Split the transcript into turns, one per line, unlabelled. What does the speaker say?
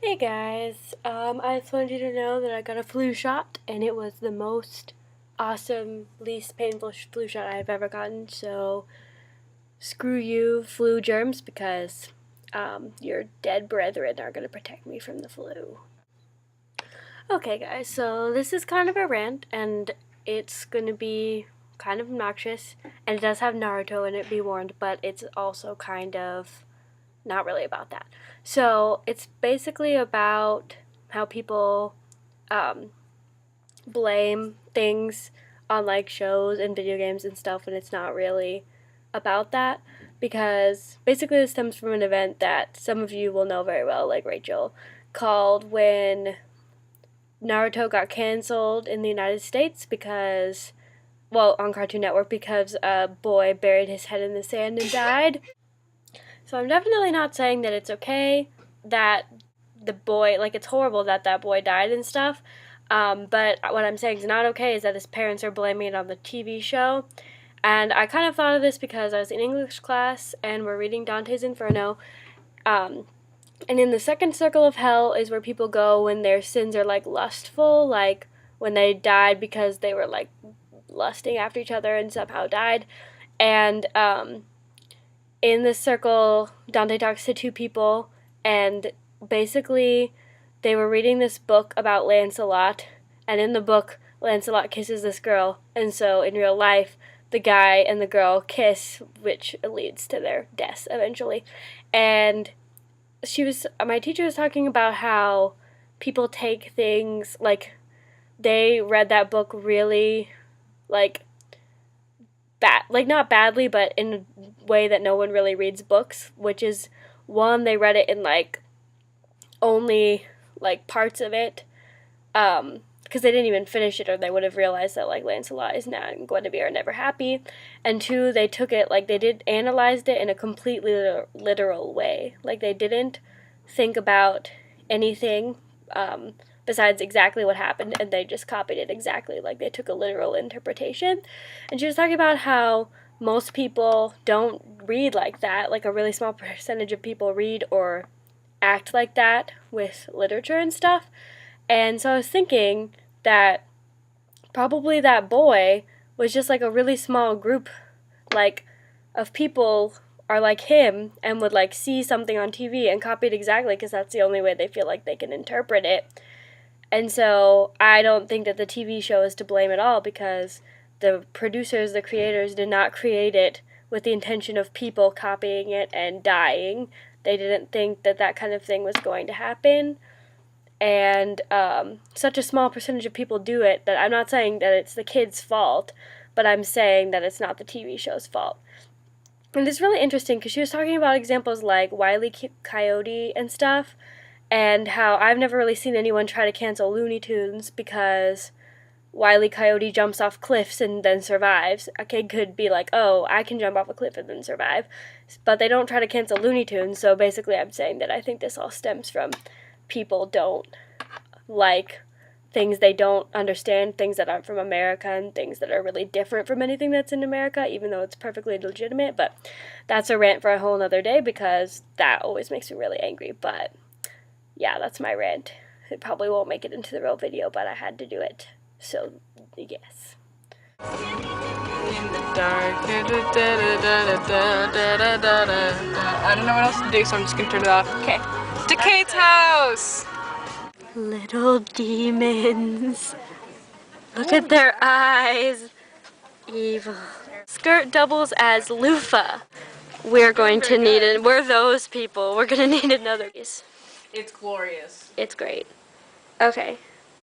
Hey guys, I just wanted you to know that I got a flu shot and it was the most awesome, least painful flu shot I've ever gotten, so screw you flu germs because your dead brethren are going to protect me from the flu. Okay guys, so this is kind of a rant and it's going to be kind of obnoxious and it does have Naruto in it, be warned, but it's also kind of not really about that. So it's basically about how people blame things on like shows and video games and stuff when it's not really about that, because basically this stems from an event that some of you will know very well, like Rachel, called when Naruto got canceled in the United States because, well, on Cartoon Network, because a boy buried his head in the sand and died. So I'm definitely not saying that it's okay that the boy, like, it's horrible that that boy died and stuff. But what I'm saying is not okay is that his parents are blaming it on the TV show. And I kind of thought of this because I was in English class and we're reading Dante's Inferno. And in the second circle of hell is where people go when their sins are like lustful, like when they died because they were like lusting after each other and somehow died. And in this circle, Dante talks to two people, and basically they were reading this book about Lancelot, and in the book, Lancelot kisses this girl, and so in real life, the guy and the girl kiss, which leads to their deaths eventually. And my teacher was talking about how people take things, like, they read that book really, like, not badly, but in a way that no one really reads books, which is, one, they read it in like only like parts of it, because they didn't even finish it, or they would have realized that like Lancelot is not and Guinevere are never happy, and two, they took it, like, they analyzed it in a completely literal way, like they didn't think about anything besides exactly what happened, and they just copied it exactly, like they took a literal interpretation. And she was talking about how most people don't read like that, like a really small percentage of people read or act like that with literature and stuff. And so I was thinking that probably that boy was just like a really small group, like, of people are like him and would like see something on TV and copy it exactly because that's the only way they feel like they can interpret it. And so I don't think that the TV show is to blame at all, because the producers, the creators, did not create it with the intention of people copying it and dying. They didn't think that that kind of thing was going to happen. And such a small percentage of people do it that I'm not saying that it's the kid's fault, but I'm saying that it's not the TV show's fault. And it's really interesting because she was talking about examples like Wile E. Coyote and stuff, and how I've never really seen anyone try to cancel Looney Tunes because Wile E. Coyote jumps off cliffs and then survives. A kid could be like, oh, I can jump off a cliff and then survive. But they don't try to cancel Looney Tunes, so basically I'm saying that I think this all stems from people don't like things they don't understand, things that aren't from America, and things that are really different from anything that's in America, even though it's perfectly legitimate. But that's a rant for a whole nother day because that always makes me really angry. But yeah, that's my rant. It probably won't make it into the real video, but I had to do it. So, yes.
In the dark. I don't know what else to do, so I'm just gonna turn it off. Okay. To Kate's house!
Little demons. Look at their eyes. Evil. Skirt doubles as loofah. We're going to need it. We're those people. We're gonna need another piece.
It's glorious.
It's great. Okay.